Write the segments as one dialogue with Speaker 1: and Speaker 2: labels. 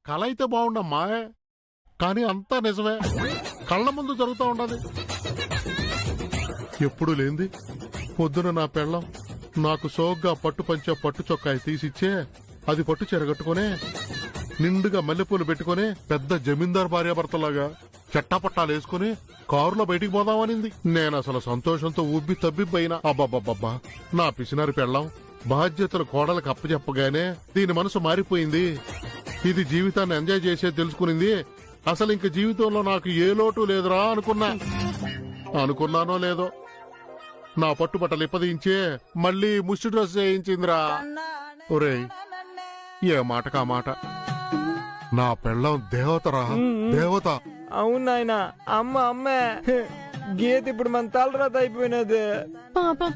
Speaker 1: కళ అయితే బాగుండమ్మా, కానీ అంతా నిజమే, కళ్ళ ముందు జరుగుతూ ఉండదు. ఎప్పుడు లేంది పొద్దున నా పెళ్ళం నాకు సోగ్గా పట్టు పంచ పట్టు చొక్కాయి తీసిచ్చే, అది పట్టు చెరగట్టుకునే నిండుగా మల్లెపూలు పెట్టుకుని పెద్ద జమీందార్ భార్యాభర్తలాగా చట్టాపట్టాలు వేసుకుని కారులో బయటికి పోదామనింది. నేను అసలు సంతోషంతో ఉబ్బి తబ్బిబ్బైనా. అబ్బాబ్బబ్బా, నా పిసినారి పెళ్ళం బాధ్యతలు కోడలకు అప్పచెప్పగానే దీని మనసు మారిపోయింది. ఇది జీవితాన్ని ఎంజాయ్ చేసే తెలుసుకునింది. అసలు ఇంక జీవితంలో నాకు ఏ లోటు లేదురా అనుకున్నానో లేదో నా పట్టుబట్టలు ఇప్పదించే మళ్ళీ ముష్టి డ్రెస్ చేయించిందిరా. ఒరేయ్, ఏ మాటకా మాట, నా పెళ్ళం దేవతరా, దేవత.
Speaker 2: అవునాయన, అమ్మే గీత ఇప్పుడు మన తలరాత అయిపోయినది.
Speaker 3: పాపం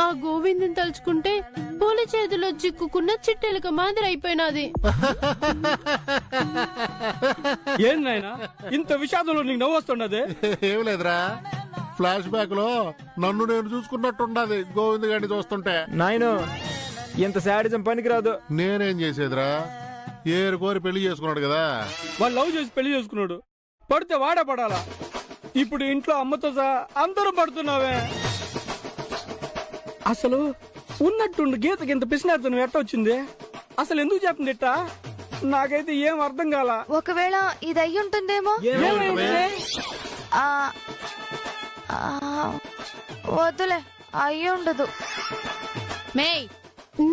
Speaker 3: ఆ గోవిందని తలుచుకుంటే పూల చేతిలో చిక్కుకున్న చిట్టెలుక మాదిరి అయిపోయినది.
Speaker 4: ఏం నాయనా ఇంత విషాదంలో నీకు నవ్వు వస్తున్నది?
Speaker 1: ఏం లేదురా, ఫ్లాష్ బ్యాక్ లో నన్ను నేను చూసుకున్నట్టుండది గోవింద్ గారిని చూస్తుంటే.
Speaker 2: నాయను, ఇంత శాడిజం పనికిరాదు.
Speaker 1: నేనేం చేసేదిరా, ఏరు కోరి పెళ్లి చేసుకున్నాడు కదా.
Speaker 4: వాళ్ళు లవ్ చేసి పెళ్లి చేసుకున్నాడు, పడితే వాడే పడాలా? ఇప్పుడు ఇంట్లో అమ్మతో సహా అందరూ పడుతున్నావే. అసలు ఉన్నట్టుండి గీతకి ఇంత పిసినాడుతు ఎట్ట వచ్చింది? అసలు ఎందుకు చెప్తుంది ఇట్టా? నాకైతే ఏం అర్థం కాల.
Speaker 5: ఒకవేళ ఇది అయ్యి ఉంటుందేమో. వద్దులే, అయ్యి ఉండదు.
Speaker 3: మేయ్,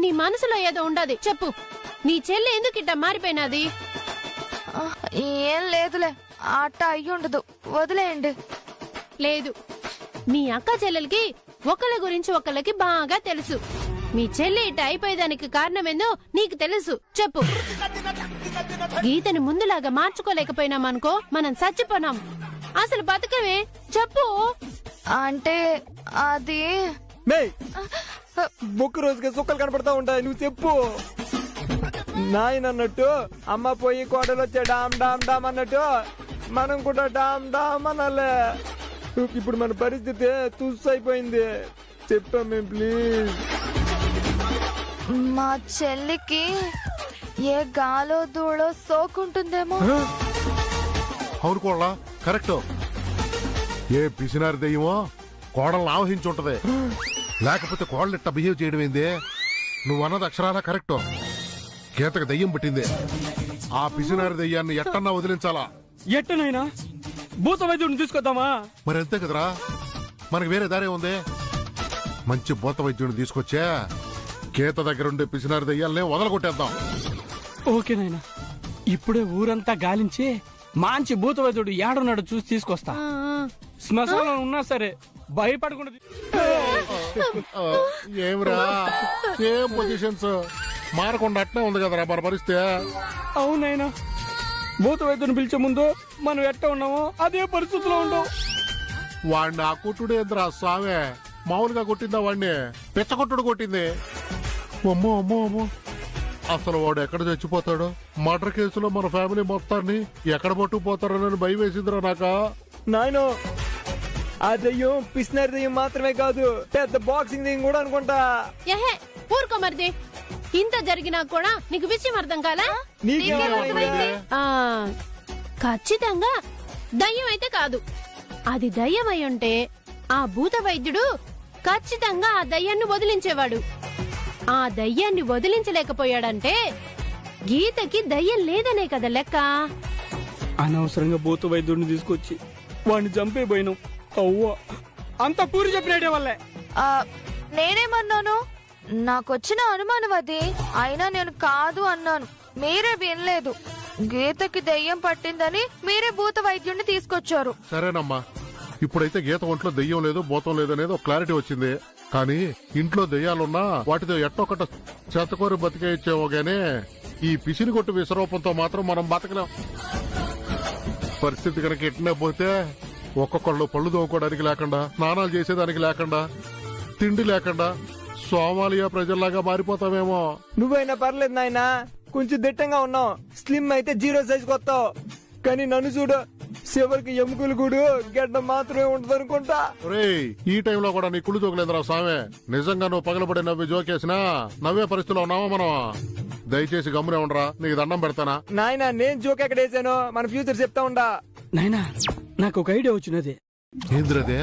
Speaker 3: నీ మనసులో ఏదో ఉండదు, చెప్పు. నీ చెల్లి ఎందుకు ఇట్ట మారిపోయినది?
Speaker 5: ఏం లేదులే, అట్ట అయ్యి ఉండదు, వదిలేయండి.
Speaker 3: లేదు, మీ అక్క చెల్లెలకి ఒకళ్ళ గురించి ఒకళ్ళకి బాగా తెలుసు. మీ చెల్లి ఇట్ట అయిపోయేదానికి కారణమేందో నీకు తెలుసు, చెప్పు. గీతని ముందులాగా మార్చుకోలేకపోయినామనుకో మనం చచ్చిపోనాం. అసలు బతకవే, చెప్పు.
Speaker 5: అంటే అది
Speaker 2: బొక్కు రోజుగా సుక్కలు కనపడతా ఉంటాయి, నువ్వు చెప్పు. నాయన అన్నట్టు అమ్మ పోయి కోడలు వచ్చే డామ్ డామ్ డామ్ అన్నట్టు మనం కూడా డామ్ డామ్ అనాలే. ఇప్పుడు మన పరిస్థితి తుస్సు అయిపోయింది, చెప్పాం ప్లీజ్.
Speaker 5: మా చెల్లికి ఏ గాలో దూడో సోకుంటుందేమో.
Speaker 1: అవును కోళ్ళ, కరెక్ట్. ఏ పిసినారి దెయ్యమో కోడల్ని ఆవహించుంటది, లేకపోతే కోడలు ఇట్ట బిహేవ్ చేయడం ఏంది? నువ్వన్నది అక్షరాలా కరెక్ట్. గీతకు దెయ్యం పట్టింది. ఆ పిసినారి దెయ్యాన్ని ఎట్టన్నా వదిలించాలా?
Speaker 4: ఎట్టనైనా భూత వైద్యుడిని తీసుకొద్దామా?
Speaker 1: మరి అంతే కదరా, మనకి వేరే దారే ఉంది. మంచి భూత వైద్యుడిని తీసుకొచ్చా గీత దగ్గర ఉండే పిసినారి దెయ్యాలనే వదలగొట్టేద్దాం.
Speaker 4: ఓకేనైనా, ఇప్పుడే ఊరంతా గాలించి మంచి భూత వైద్యుడు ఏడున్నాడు చూసి తీసుకొస్తా. శ్మశానం ఉన్నా సరే భయపడకుండా.
Speaker 1: ఏమిరా, సేమ్ పొజిషన్స్ మారకుండా అట్నే ఉంది కదరా మన పరిస్థితి.
Speaker 4: అవునైనా, భూత వైద్యుని పిలిచే ముందు మనం ఎట్ట ఉన్నామో అదే పరిస్థితిలో ఉండవు.
Speaker 1: వాడిని ఆ కొట్టుడు ఏంద్రా స్వామి, మామూలుగా కొట్టిందా? వాడిని పిచ్చకొట్టుడు కొట్టింది. అమ్మో అమ్మో అమ్మో, అసలు వాడు ఎక్కడ చచ్చిపోతాడో, మర్డర్ కేసులో మన ఫ్యామిలీ మొత్తాన్ని ఎక్కడ పట్టుకుపోతారని భయం వేసిందిరా నాకా.
Speaker 2: నాయను, ఆ దెయ్యం పిసినారి దెయ్యం మాత్రమే కాదు, పెద్ద బాక్సింగ్ దెయ్యం కూడా అనుకుంటా.
Speaker 3: ఏహే, ఊరుకో మరిది. ఇంత జరిగినా కూడా నీకు విషయం అర్థం కాలా? ఖచ్చితంగా దయ్యం అయితే కాదు. అది దయ్యం అయి ఉంటే ఆ భూత వైద్యుడు ఖచ్చితంగా ఆ దయ్యాన్ని వదిలించేవాడు. ఆ దయ్యాన్ని వదిలించలేకపోయాడంటే గీతకి దయ్యం లేదనే కదా లెక్క.
Speaker 4: అనవసరంగా భూత వైద్యుడిని తీసుకొచ్చి వాడిని చంపేపోయినాం. అవ్వ, అంత పూరి చెప్పినట్టే వల్లే.
Speaker 5: నేనేమన్నాను? నాకొచ్చిన అనుమానం అది. అయినా నేను కాదు అన్నాను, మీరే వినలేదు. గీతకి దెయ్యం పట్టిందని మీరే భూత వైద్యుడిని తీసుకొచ్చారు.
Speaker 1: సరేనమ్మా, ఇప్పుడైతే గీత ఒంట్లో దెయ్యం లేదు భూతం లేదు అనేది ఒక క్లారిటీ వచ్చింది. కానీ ఇంట్లో దెయ్యాలున్నా వాటితో ఎట్టొకట చేతకోరి బతికేచ్చేమో గానీ ఈ పిసిని కొట్టు విశ్వరూపంతో మాత్రం మనం బతకలేం. పరిస్థితి కనుక ఎట్టినే పోతే ఒక్కొక్కళ్ళు పళ్ళు తోముకోవడానికి లేకుండా, స్నానాలు చేసేదానికి లేకుండా, తిండి లేకుండా సోమాలియా ప్రజల్లాగా మారిపోతామేమో.
Speaker 2: నువ్వైనా పర్లేదు నాయనా, కొంచెం దిట్టంగా ఉన్నావు. స్లిమ్ అయితే 0 సైజ్ కొత్తావు, కానీ నన్ను చూడు, చివరికి ఎముకలు కూడా గడ్డ మాత్రమే ఉంటది అనుకుంటా.
Speaker 1: రేయ్ ఈ టైంలో కూడా నీ కుళ్ళు జోకులేదురా సామే. నిజంగా నువ్వు పగలబడి నవ్వి జోకేసినా నవ్వే పరిస్థితిలో ఉన్నావా మనం? దయచేసి గమ్మునే ఉండరా, నీకు దండం పెడతానా.
Speaker 2: నాయన నేను జోక్ ఎక్కడ వేసాను, మన ఫ్యూచర్ చెప్తా ఉండా.
Speaker 4: నాయనా నాకు ఒక ఐడియా వచ్చినది.
Speaker 1: ఏంద్రదే?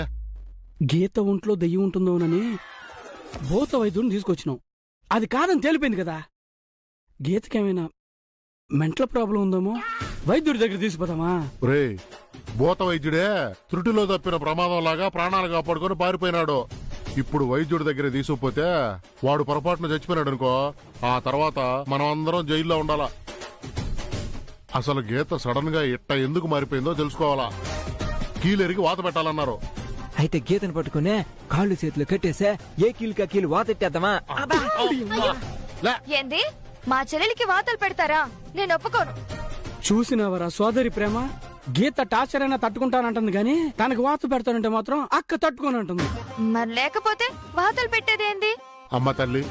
Speaker 4: గీత ఒంట్లో దెయ్యం ఉంటుందోనని భూత వైద్యుని తీసుకొచ్చినాం. అది కాదని తేలిపోయింది కదా. గీతకేమైనా మెంటల్ ప్రాబ్లం ఉందేమో, వైద్యుడి దగ్గర తీసుకుపోతామా?
Speaker 1: రే భూత వైద్యుడే త్రుటిలో తప్పిన ప్రమాదం లాగా ప్రాణాలు కాపాడుకొని పారిపోయినాడు. ఇప్పుడు వైద్యుడి దగ్గర తీసుకుపోతే వాడు పొరపాటున చచ్చిపోయినాడు అనుకో, ఆ తర్వాత మనం అందరం జైల్లో ఉండాలా. అసలు గీత సడన్ గా ఇట్ట ఎందుకు మారిపోయిందో తెలుసుకోవాలా. కీలెరిగి వాత పెట్టాలన్నారు.
Speaker 2: అయితే గీతను పట్టుకునే కాళ్ళు చేతులు కట్టేసే ఏ కీలుకా కీలు వాతెట్టేద్దామా?
Speaker 1: లే
Speaker 5: ఏంది మా చెల్లెలికి వాతలు పెడతారా? నేను ఒప్పుకోను.
Speaker 4: చూసినవరా సోదరి ప్రేమ, గీత టార్చర్ అయినా తట్టుకుంటానంటుంది గాని తనకు వాత పెడతానంటే మాత్రం అక్క తట్టుకోనంటుంది.
Speaker 5: మరి లేకపోతే వాతలు పెట్టేదేంది?
Speaker 1: అమ్మ తల్లి,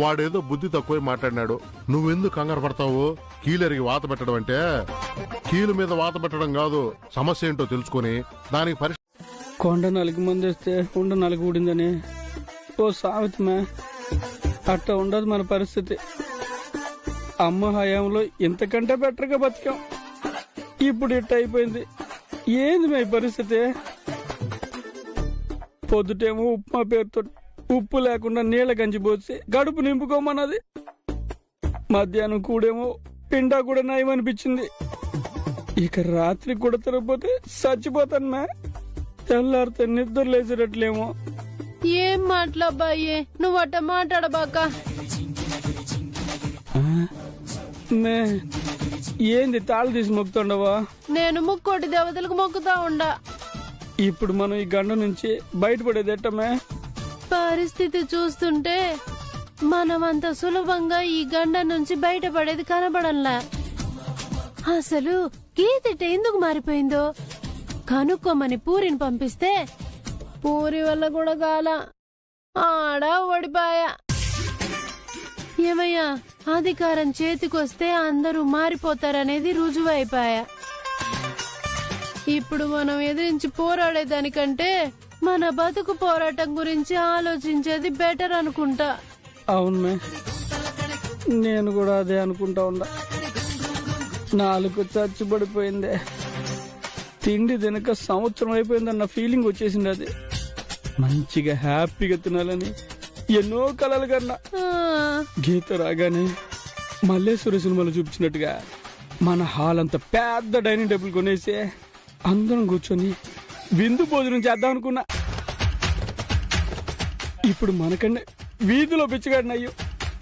Speaker 1: వాడేదో బుద్ధి తక్కువ మాట్లాడినాడు. నువ్వెందుకు కంగారు పడతావు? కీలెరిగి వాత పెట్టడం అంటే కీలు మీద వాత పెట్టడం కాదు. సమస్య ఏంటో తెలుసుకుని దానికి
Speaker 4: కొండ నలుగు మందేస్తే ఉండ నలుగు ఊడిందని ఓ సామెతమే. అట్ట ఉండదు మన పరిస్థితి. అమ్మ హయాంలో ఇంతకంటే బెటర్ గా బతికాం. ఇప్పుడు ఇట్ట అయిపోయింది. ఏంది మీ పరిస్థితి? పొద్దుటేమో ఉప్మా పేరుతో ఉప్పు లేకుండా నీళ్ల గంజి పోసి గడుపు నింపుకోమన్నది. మధ్యాహ్నం కూడేమో పిండా కూడా నయమనిపించింది. ఇక రాత్రి కూడా తిరగపోతే చచ్చిపోతాను. తెల్లారితే నిద్ర లేచేటట్లేమో.
Speaker 3: ఏం మాట్లాబాయే, నువ్వు అట్ట మాట్లాడబాక.
Speaker 4: ఏంది తాళం తీసి మొక్కుతుండవా?
Speaker 3: నేను ముక్కోటి దేవతలకు మొక్కుతా ఉండా.
Speaker 4: ఇప్పుడు మనం ఈ గండ నుంచి బయటపడేది ఎట్టమే?
Speaker 3: పరిస్థితి చూస్తుంటే మనమంత సులభంగా ఈ గండ నుంచి బయటపడేది కనబడంలా. అసలు గీతిట ఎందుకు మారిపోయిందో కనుక్కోమని పూరిని పంపిస్తే పూరి వల్ల కూడా గాల ఆడ ఓడిపాయా. ఏమయ్యా, అధికారం చేతికొస్తే అందరూ మారిపోతారనేది రుజువైపాయా. ఇప్పుడు మనం ఎదిరించి పోరాడేదానికంటే మన బతుకు పోరాటం గురించి ఆలోచించేది బెటర్ అనుకుంటా.
Speaker 4: అవును, నేను కూడా అదే అనుకుంటా ఉన్నా. నాలుగు చచ్చిపడిపోయిందే, తిండి తినక సంవత్సరం అయిపోయిందన్న ఫీలింగ్ వచ్చేసింది. అది మంచిగా హ్యాపీగా తినాలని ఎన్నో కలలు కన్నా. గీత రాగానే మల్లేశ్వర సినిమాలో చూపించినట్టుగా మన హాల్ అంతా పెద్ద డైనింగ్ టేబుల్ కొనేసి అందరం కూర్చొని విందు భోజనం చేద్దాం అనుకున్నా. ఇప్పుడు మనకన్నా వీధిలో పిచ్చిగాడినయ్యో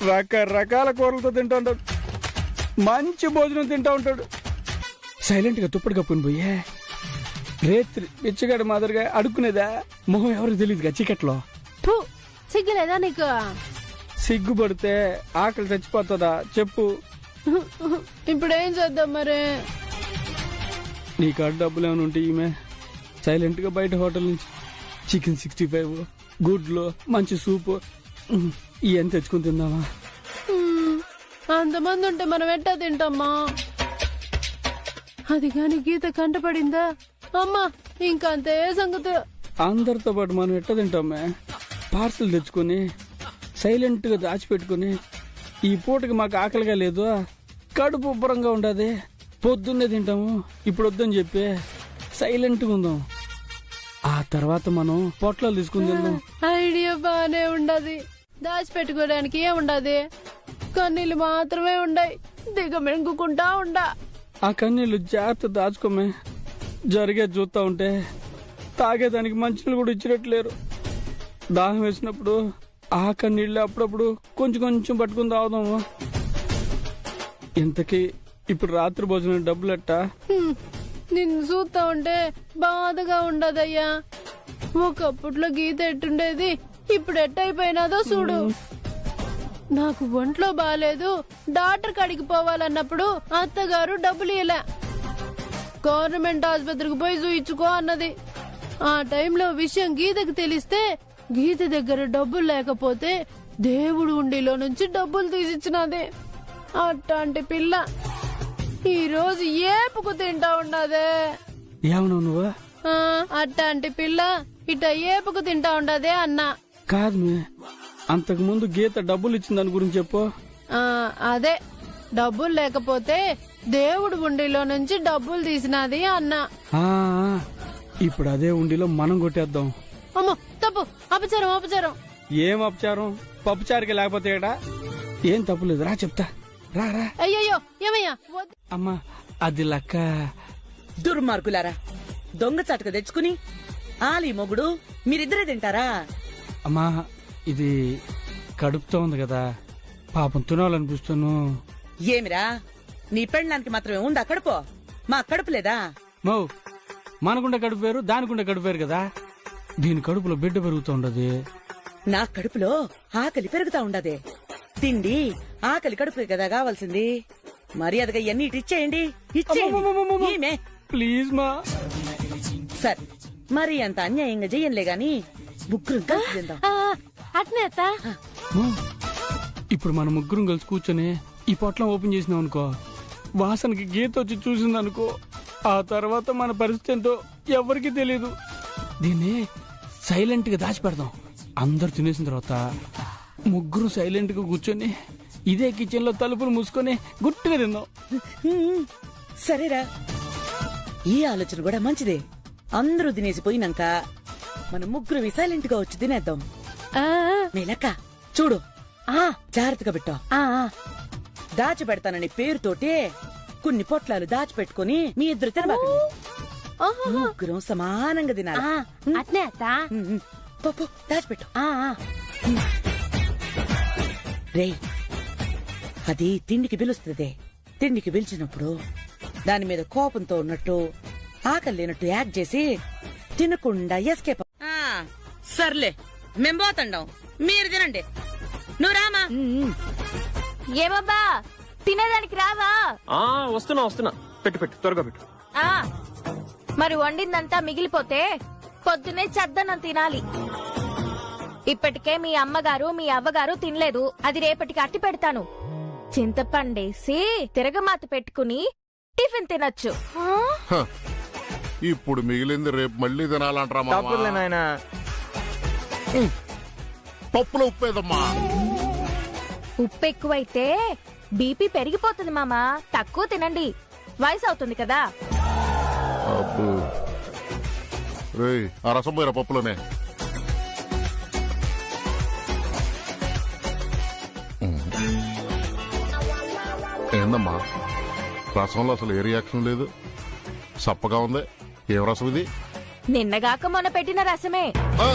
Speaker 4: రకరకాల కూరలతో తింటా ఉంటాడు. మంచి భోజనం తింటా ఉంటాడు. సైలెంట్ గా తుప్పటి కప్పుని పోయే రేత్రి పిచ్చిగాడి మాదిరిగా అడుక్కునేదా. మొహం ఎవరికి తెలియదుగా చీకట్లో.
Speaker 3: సిగ్గులేదా నీకు?
Speaker 4: సిగ్గుపడితే ఆకలి చచ్చిపోతుందా చెప్పు?
Speaker 3: ఇప్పుడేం చేద్దాం మరి?
Speaker 4: నీ కాడ డబ్బులు ఏమైనా ఉంటే ఈమె సైలెంట్ గా బయట హోటల్ నుంచి చికెన్ 65 గుడ్లు మంచి సూపు ఇవన్నీ తెచ్చుకుని తిందామా?
Speaker 3: అంతమంది ఉంటే మనం ఎట్టా తింటామా? అది కాని గీత కంటపడిందా అమ్మా, ఇంకంతే సంగతి.
Speaker 4: అందరితో పాటు మనం ఎట్ట తింటామే? పార్సల్ తెచ్చుకొని సైలెంట్ గా దాచిపెట్టుకుని ఈ పూటకి మాకు ఆకలిగా లేదు, కడుపు ఉబ్బరంగా ఉండదు, పొద్దున్నే తింటాము, ఇప్పుడు వద్దని చెప్పి సైలెంట్ గా ఉందాం. ఆ తర్వాత మనం పొట్లాలు తీసుకుని తిందాం.
Speaker 3: ఐడియా బానే ఉండదు. దాచిపెట్టుకోవడానికి ఏముండదు, కన్నీళ్ళు మాత్రమే ఉండయి. దిగమింగుకుంటా ఉండా.
Speaker 4: ఆ కన్నీళ్లు జాగ్రత్త దాచుకోమే. జరిగే చూస్తా ఉంటే తాగేదానికి మంచినీళ్ళు కూడా ఇచ్చినట్లేరు. దాహం వేసినప్పుడు ఆ కన్నీళ్ళు అప్పుడప్పుడు కొంచెం కొంచెం పట్టుకుని తాగుదాము. ఇంతకీ ఇప్పుడు రాత్రి భోజనం డబ్బులెట్టా?
Speaker 3: నిన్ను చూస్తా ఉంటే బాధగా ఉండదయ్యా. ఒకప్పట్లో గీత ఎట్టుండేది, ఇప్పుడు ఎట్టయిపోయినాదో చూడు. నాకు ఒంట్లో బాలేదు, డాక్టర్ కాడికి పోవాలన్నప్పుడు అత్తగారు డబ్బులు ఇలా గవర్నమెంట్ ఆసుపత్రికి పోయి చూయించుకో అన్నది. ఆ టైంలో విషయం గీతకు తెలిస్తే గీత దగ్గర డబ్బులు లేకపోతే దేవుడు ఉండిలో నుంచి డబ్బులు తీసిచ్చినది. అట్లాంటి పిల్ల ఈ రోజు ఏపుకు తింటా ఉన్నదే.
Speaker 4: ఏమన్నావు నువ్వు?
Speaker 3: ఆ, అట్టాంటి పిల్ల ఇట ఏపుకు తింటా ఉండదే అన్నా.
Speaker 4: కాదు మే, అంతకు ముందు గీత డబ్బులు ఇచ్చిన దాని గురించి చెప్పు.
Speaker 3: ఆ, అదే డబ్బులు లేకపోతే దేవుడు ఉండిలో నుంచి డబ్బులు తీసినది అన్నా.
Speaker 4: ఆ, ఇప్పుడు అదే ఉండిలో మనం కొట్టేద్దాం.
Speaker 3: అమ్మో తప్పు, అపచారం అపచారం.
Speaker 4: ఏం అపచారం? పప్పుచారుకి లేకపోతే ఏడా? ఏం తప్పులేదు, రా చెప్తా. రా రా.
Speaker 3: అయ్యయ్యో ఏమయ్యా వద్దు.
Speaker 4: అమ్మా అది లెక్క.
Speaker 6: దుర్మార్గులారా, దొంగ చాటుక తెచ్చుకుని ఆలి మొగుడు మీరిద్దరే తింటారా?
Speaker 4: అమ్మా ఇది కడుపుతో ఉంది కదా, పాపం తినాలనిపిస్తాను.
Speaker 6: ఏమిరా, నీ పెళ్ళానికి మాత్రమే ఉందా కడుపు? మా కడుపు లేదా?
Speaker 4: మౌ మనకుండే కడుపు వేరు, దానికుండే కడుపు వేరు కదా. దీని కడుపులో బిడ్డ పెరుగుతూ ఉండదు.
Speaker 6: నా కడుపులో ఆకలి పెరుగుతా ఉండదే. తిండి ఆకలి కడుపు కదా కావాల్సింది. మర్యాదగా ఇవన్నీ ఇటు ఇచ్చేయండి, ఇచ్చేయండి. ఏమే?
Speaker 4: ప్లీజ్ మా.
Speaker 6: సరే, మరి అంత అన్యాయంగా చెయ్యంలే గాని ముగ్గురు కలిసి తిందాం.
Speaker 3: ఆ, అట్నే అత్త.
Speaker 4: మౌ, ఇప్పుడు మన ముగ్గురం కలిసి కూర్చొని ఈ పొట్లం ఓపెన్ చేసినాం అనుకో, వాసనకి గీత వచ్చి చూసిందనుకో, ఆ తర్వాత మన పరిస్థితి ఏంటో ఎవరికి తెలీదు. దీన్ని సైలెంట్ గా దాచిపెడదాం. అందరు తినేసిన తర్వాత ముగ్గురు సైలెంట్ గా కూర్చొని ఇదే కిచెన్ లో తలుపులు మూసుకొని గుట్టుగా తిందాం.
Speaker 6: సరేరా, ఈ ఆలోచన కూడా మంచిదే. అందరూ తినేసి పోయినాక మనం ముగ్గురు సైలెంట్ గా వచ్చి తినేద్దాం.
Speaker 3: ఆ,
Speaker 6: మేలక్క చూడు,
Speaker 3: ఆ,
Speaker 6: జాగ్రత్తగా పెట్టా.
Speaker 3: ఆ, ఆ.
Speaker 6: దాచిపెడతానని పేరుతోటే కొన్ని పొట్లాలు దాచిపెట్టుకుని మీ ఇద్దరు తినబాకండి.
Speaker 3: ఓహో.
Speaker 6: ముగ్గురం సమానంగా తినాలి.
Speaker 3: ఆ, అట్నే అత్త.
Speaker 6: పప్పు దాచిపెట్టు.
Speaker 3: ఆ, ఆ.
Speaker 6: రేయ్, అది తిండికి పిలుస్తుంది. తిండికి పిలిచినప్పుడు దాని మీద కోపంతో ఉన్నట్టు, ఆకలి లేనట్టు యాక్ట్ చేసి తినకుండా ఎస్కేప్. సర్లే, మేం పోతండం, మీరు తినండి. నువ్వు రామా.
Speaker 5: ఏమబ్బా తినేదానికి రావా?
Speaker 2: వస్తున్నా. పెట్టు త్వరగా పెట్టు.
Speaker 5: ఆ, మరి వండిందంతా మిగిలిపోతే పొద్దునే చద్దనం తినాలి. ఇప్పటికే మీ అమ్మగారు మీ అవ్వగారు తినలేదు, అది రేపటికి అట్టి పెడతాను. చింతపండేసి తిరగమాత పెట్టుకుని టిఫిన్ తినొచ్చు.
Speaker 1: హ, ఇప్పుడు మిగిలింది రేపు మళ్ళీ తినాలంటారా మావా?
Speaker 2: తప్పులే నాయనా.
Speaker 1: పప్పులో ఉప్పేదమ్మా.
Speaker 5: ఉప్పు ఎక్కువైతే బీపీ పెరిగిపోతుంది మామా. తక్కువ తినండి, వయసు అవుతుంది కదా.
Speaker 1: అబ్బో. రేయ్, ఆ రసం పోయిరా పప్పులోనే. ఏందమ్మా, రసంలో అసలు ఏ రియాక్షన్ లేదు, సప్పగా ఉంది. ఏం రసం ఇది?
Speaker 5: నిన్నగాక మొన్న పెట్టిన రసమే.
Speaker 1: ఆ!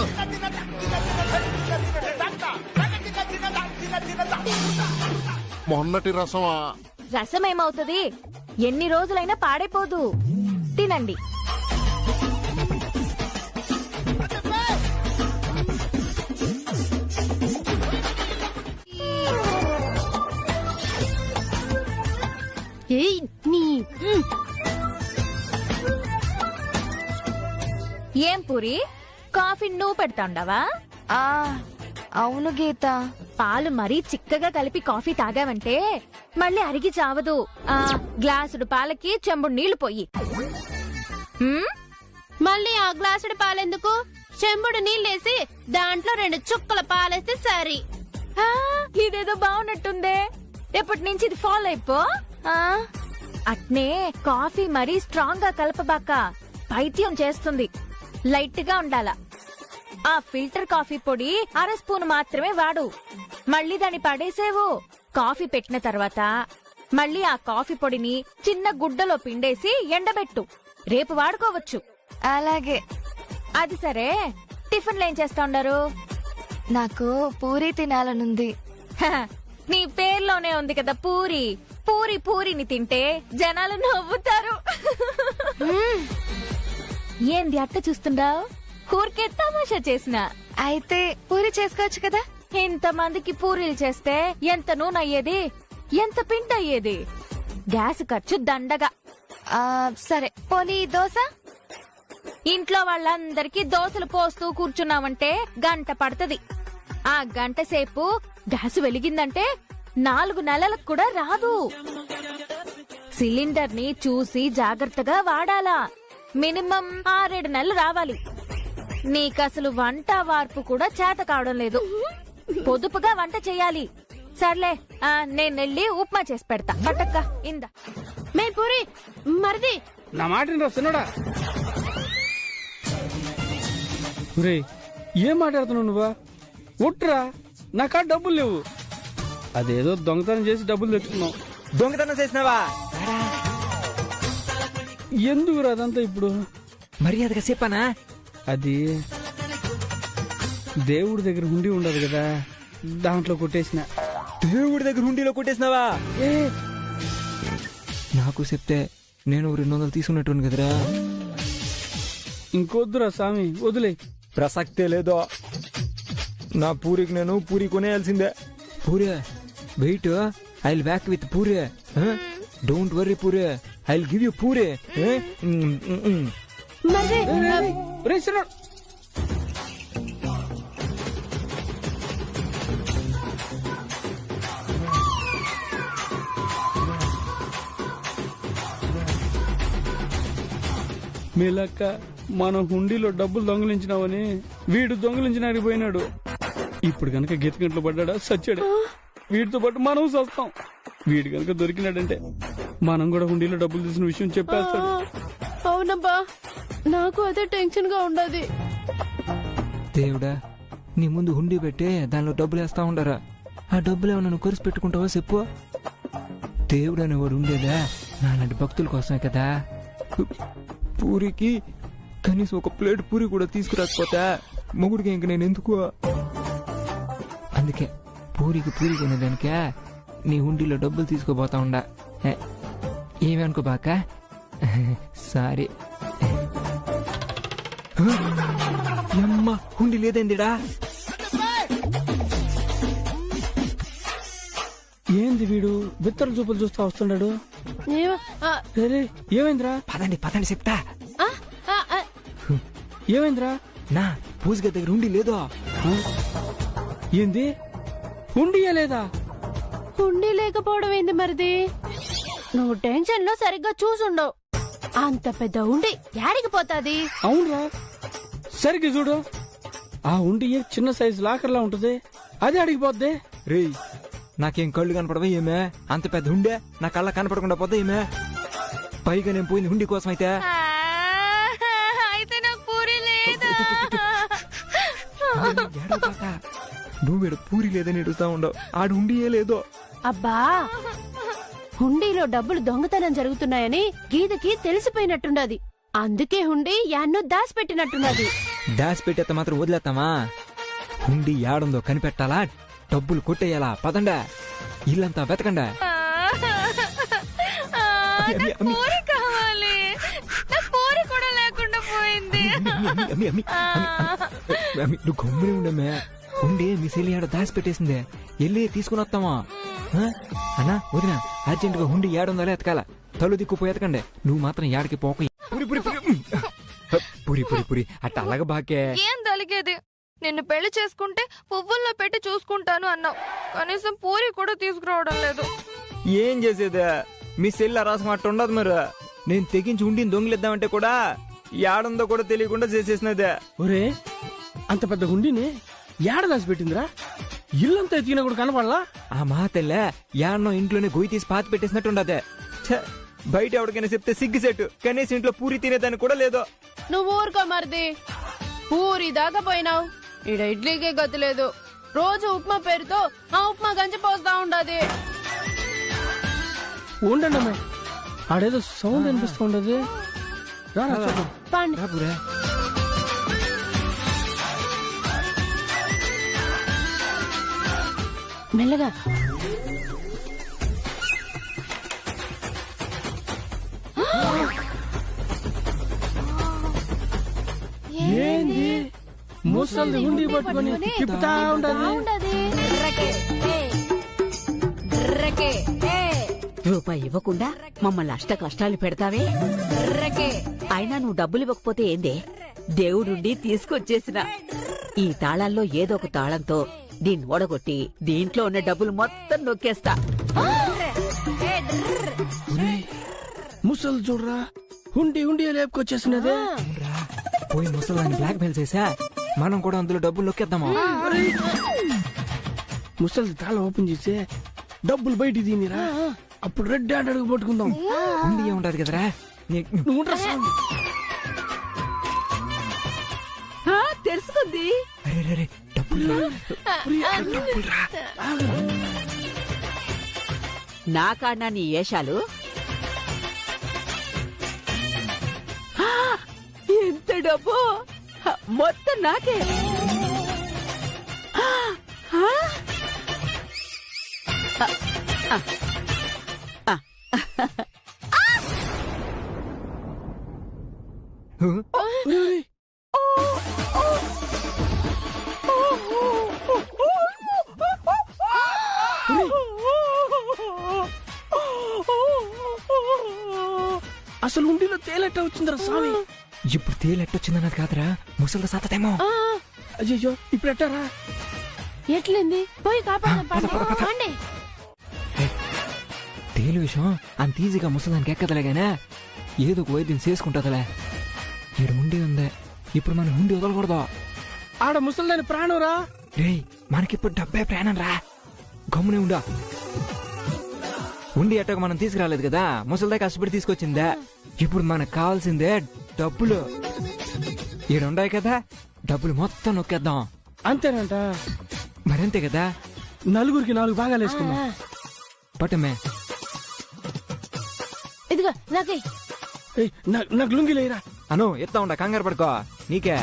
Speaker 1: మొన్నటి రసమా?
Speaker 5: రసం ఏమవుతుంది, ఎన్ని రోజులైనా పాడైపోదు. తినండి.
Speaker 3: ఏయ్ నీ
Speaker 5: ఏం పూరి, కాఫీ నువ్వు పెడతాండవా?
Speaker 7: అవును గీత.
Speaker 5: పాలు మరీ చిక్కగా కలిపి కాఫీ తాగావంటే మళ్ళీ అరిగి చావదు. గ్లాసుడు పాలకి చెంబుడు నీళ్లు పోయి.
Speaker 3: మళ్ళీ ఆ గ్లాసుడి పాలెందుకు? చెంబుడు నీళ్ళేసి దాంట్లో 2 చుక్కల పాలేస్తే సరి.
Speaker 5: ఇదేదో బాగున్నట్టుందే, రేపటి నుంచి ఇది ఫాలో అయిపో. అట్నే కాఫీ మరీ స్ట్రాంగ్ గా కలపబాక, పైత్యం చేస్తుంది. లైట్ గా ఉండాలా. ఆ ఫిల్టర్ కాఫీ పొడి 1/2 స్పూన్ మాత్రమే వాడు. మళ్ళీ దాన్ని పడేసేవు. కాఫీ పెట్టిన తర్వాత మళ్ళీ ఆ కాఫీ పొడిని చిన్న గుడ్డలో పిండేసి ఎండబెట్టు. రేపు వాడుకోవచ్చు.
Speaker 7: అలాగే.
Speaker 5: అది సరే, టిఫిన్లు ఏం చేస్తా ఉండారు?
Speaker 7: నాకు పూరి తినాలనుంది.
Speaker 5: నీ పేర్లోనే ఉంది కదా పూరి. పూరి పూరిని తింటే జనాలు నవ్వుతారు. ఏంది అట్ట చూస్తుండావు? ఊరికే తమాషా చేసిన.
Speaker 7: అయితే పూరి చేసుకోవచ్చు కదా.
Speaker 5: ఇంత మందికి పూరీలు చేస్తే ఎంత నూనె అయ్యేది, ఎంత పిండి అయ్యేది. గ్యాస్ ఖర్చు దండగా.
Speaker 7: సరే, పోనీ దోశ.
Speaker 5: ఇంట్లో వాళ్ళందరికీ దోశలు పోస్తూ కూర్చున్నావంటే గంట పడుతుంది. ఆ గంట సేపు గ్యాస్ వెలిగిందంటే 4 నెలలకు కూడా రాదు. సిలిండర్ ని చూసి జాగ్రత్తగా వాడాలా. మినిమం 6-7 నెలలు రావాలి. నీకసలు వంట వార్పు కూడా చేత కావడం లేదు. పొదుపుగా వంట చెయ్యాలి. సర్లే, నేను వెళ్ళి ఉప్మా చేసి పెడతా. పట్టక్క ఇందా.
Speaker 3: మే పూరి మరిది
Speaker 4: నా మాట వస్తున్నాడా? ఏం మాట్లాడుతున్నావు నువ్వా? ఉట్రా, నాకా డబ్బులు లేవు. అదేదో దొంగతనం చేసి డబ్బులు తెచ్చుకున్నావు.
Speaker 2: దొంగతనం చేసినావా?
Speaker 4: ఎందుకు అదంతా ఇప్పుడు?
Speaker 2: మర్యాదగా చెప్పానా?
Speaker 4: అది దేవుడి దగ్గర హుండీ ఉండదు కదా, దాంట్లో కొట్టేసిన.
Speaker 2: దేవుడి దగ్గర హుండీలో కొట్టేసినావా? నాకు చెప్తే నేను 200 తీసుకున్నట్టు కదరా.
Speaker 4: ఇంకొద్దురా స్వామి, వదిలే.
Speaker 2: ప్రసక్తే లేదో. నా పూరికి నేను పూరి కొనేయాల్సిందే. Puri wait, I will back with puri. Don't worry puri, I will give you puri.
Speaker 4: మేలక్క, మనం హుండీలో డబ్బులు దొంగలించినావని వీడు దొంగలించడానికి పోయినాడు. ఇప్పుడు గనక గీతగంటలు పడ్డా సచ్చాడు. వీడితో పాటు మనం సస్తాం. వీడు గనక దొరికినాడంటే మనం కూడా హుండీలో డబ్బులు తీసిన విషయం చెప్పేస్తాడు.
Speaker 3: అవునబ్బా, నాకు అదే టెన్షన్ గా ఉండదు.
Speaker 2: దేవుడా, నీ ముందు హుండీ పెట్టి దానిలో డబ్బులు వేస్తా ఉండరా. ఆ డబ్బులు ఏమన్నా నువ్వు ఖర్చు పెట్టుకుంటావో చెప్పు. దేవుడు అనేవాడు ఉండేదా నాలాంటి భక్తుల కోసమే కదా. పూరికి కనీసం ఒక ప్లేట్ పూరి కూడా తీసుకురాకపోతే మొగుడికి ఇంక నేను ఎందుకు? అందుకే పూరికి కొనేదానికే నీ హుండీలో డబ్బులు తీసుకోబోతా ఉండా. ఏమి అనుకోబాక. సారీ. అమ్మ, హుండీ లేదేందిడా?
Speaker 4: ఏంది వీడు బిత్తర చూపులు చూస్తా వస్తున్నాడు? ఏమైందిరా?
Speaker 2: పదండి చెప్తా.
Speaker 4: ఏమైందిరా?
Speaker 2: నా పూజగా దగ్గర హుండీ లేదో.
Speaker 4: ఏంది? హుండీయే లేదా?
Speaker 3: హుండీ లేకపోవడం ఏంది మరిది? నువ్వు టెన్షన్ లో సరిగ్గా చూసుండవు. అంత పెద్ద హుండీ యాడికి పోతాది?
Speaker 4: అవునరా, సరిగ్గా చూడు. ఆ హుండీ చిన్న సైజు లాకర్లా ఉంటది, అది అడిగిపోద్ది.
Speaker 2: రే, నాకేం కళ్ళు కనపడవా ఏమే? అంత పెద్ద హుండే నా కళ్ళ కనపడకుండా పోతా ఏమే? పైగా నేను పోయింది హుండీ కోసం అయితే.
Speaker 5: నాకు పూరి లేదా?
Speaker 2: నువ్వేడు పూరి లేదని ఎడుతా ఉండవు. ఆడు హుండీయే లేదో.
Speaker 3: అబ్బా, హుండీలో డబ్బులు దొంగతనం జరుగుతున్నాయని గీతకి తెలిసిపోయినట్టున్నది. అందుకే హుండీ యాన్నో దాచిపెట్టినట్టున్నది.
Speaker 2: దాచిపెట్టేత మాత్రం వదిలేస్తామా? హుండీ యాడుందో కనిపెట్టాలా, డబ్బులు కొట్టేయాలా. పదండా, ఇల్లంతా వెతకండా.
Speaker 5: పూరి కావాలి. పూరి కూడా లేకుండా పోయింది.
Speaker 2: నువ్వు గమ్మునే ఉండమే. ఉండే మీ సెల్లి ఆడ దాచిపెట్టేసిందే. వెళ్ళి తీసుకుని వస్తామా? అన్నా వదినా, అర్జెంట్ గా హుండీ ఏడుందో ఎతకాల. తలు దిక్కుపోయి ఎతకండి. నువ్వు మాత్రం ఏడకి పోక. పురి అట్ట అలాగ బాకే.
Speaker 5: ఏం తలిగేది? నిన్ను పెళ్లి చేసుకుంటే పువ్వుల్లో పెట్టి చూసుకుంటాను అన్నావు. కనీసం పూరి కూడా తీసుకురావడం లేదు.
Speaker 2: ఏం చేసేదా? మీ సెల్లి రాసం అట్ట ఉండదు. మరి నేను తెగించి ఉండిని దొంగిలిద్దామంటే కూడా ఏడుందో కూడా తెలియకుండా చేసేసినదే.
Speaker 4: ఒరే, అంత పెద్ద హుండీని ఏడ దాచిపెట్టిందిరా? ఇల్లంతా ఎత్తికినా కూడా కనపడలా?
Speaker 2: ఆ మాతెల్లే యాడనో ఇంట్లోనే గొయ్యి తీసి పాతి పెట్టేసినట్టుండదే. బయట ఎవరికైనా చెప్తే సిగ్గుసెట్టు. కనీసం ఇంట్లో పూరి తినేదాన్ని కూడా లేదో.
Speaker 3: నువ్వు ఊరుకో మరిది. పూరి దాకా పోయినావు, ఈడ ఇడ్లీకే గతి లేదు. రోజు ఉప్మా పేరుతో ఆ ఉప్మా గంజి పోస్తా ఉండదు.
Speaker 4: ఉండండి అమ్మాయి, ఆడేదో సౌండ్ అనిపిస్తూ ఉండదు.
Speaker 3: పండి. మెల్లగా.
Speaker 4: ఏంది? ముసలి హుండీ పట్టుకొని తిప్పుతా ఉండదు.
Speaker 8: రూపాయి ఇవ్వకుండా మమ్మల్ని అష్ట కష్టాలు పెడతావే. అయినా నువ్వు డబ్బులు ఇవ్వకపోతే ఏందే? దేవుడుండి తీసుకొచ్చేసిన ఈ తాళాల్లో ఏదో ఒక తాళంతో దీన్ని ఓడగొట్టి దీంట్లో ఉన్న డబ్బులు మొత్తం నొక్కేస్తా.
Speaker 4: ముసలు చూడరా, హుండి హుండి లేపుకొచ్చేసినదే.
Speaker 9: పోయి ముసలాన్ని బ్లాక్ మెయిల్ చేసా మనం కూడా అందులో డబ్బులు నొక్కేద్దామా?
Speaker 4: ముసలి తాళం ఓపెన్ చేసి డబ్బులు బయట తీనిరా, అప్పుడు రెడ్ హ్యాండ్ అడుగు పట్టుకుందాం.
Speaker 9: ఉండి ఉండదు కదరా.
Speaker 4: నువ్వు ఉండరా స్వామి.
Speaker 8: తెలుసుకుంది.
Speaker 9: అరే డబ్బులు
Speaker 8: నా కాడా నీ ఏషాలు? ఎంత డబ్బు! మొత్తం నాకే.
Speaker 4: అసలు ఉండిలో తేలెట్ట వచ్చిందిరా స్వామి.
Speaker 9: ఇప్పుడు తేలెట్టొచ్చిందన్నది కాదురా, ముసలి సాతేమో.
Speaker 4: అయ్యో ఇప్పుడు ఎట్టారా?
Speaker 3: ఎట్లుంది? పోయి కాపాడండి.
Speaker 9: తేలు విషయం అంత ఈజీగా ముసలానికి ఎక్కదలేగానే, ఏదో ఒక వైద్యం చేసుకుంటుందిలే. ఈడు ఉండి ఉందే, ఇప్పుడు మనం ఉండి వదలకూడదు.
Speaker 4: ఆడ ముసలిదాని ప్రాణం రా.
Speaker 9: రే మనకిప్పుడు డబ్బే ప్రాణం రా, గమ్మునే ఉండా. ఉండి ఎట్టక మనం తీసుకురాలేదు కదా, ముసలిదే కష్టపడి తీసుకొచ్చిందే. ఇప్పుడు మనకు కావాల్సిందే డబ్బులు. ఈడుండాయి కదా, డబ్బులు మొత్తం నొక్కేద్దాం.
Speaker 4: అంతేనంట.
Speaker 9: మరింతే కదా,
Speaker 4: నలుగురికి 4 భాగాలు వేసుకున్నాం.
Speaker 9: పట్టమే.
Speaker 3: ఇదిగో నాకే.
Speaker 4: నాకు లుంగి లేరా.
Speaker 9: అను ఎత్తా ఉండ, కంగారు పడుకో, నీకే.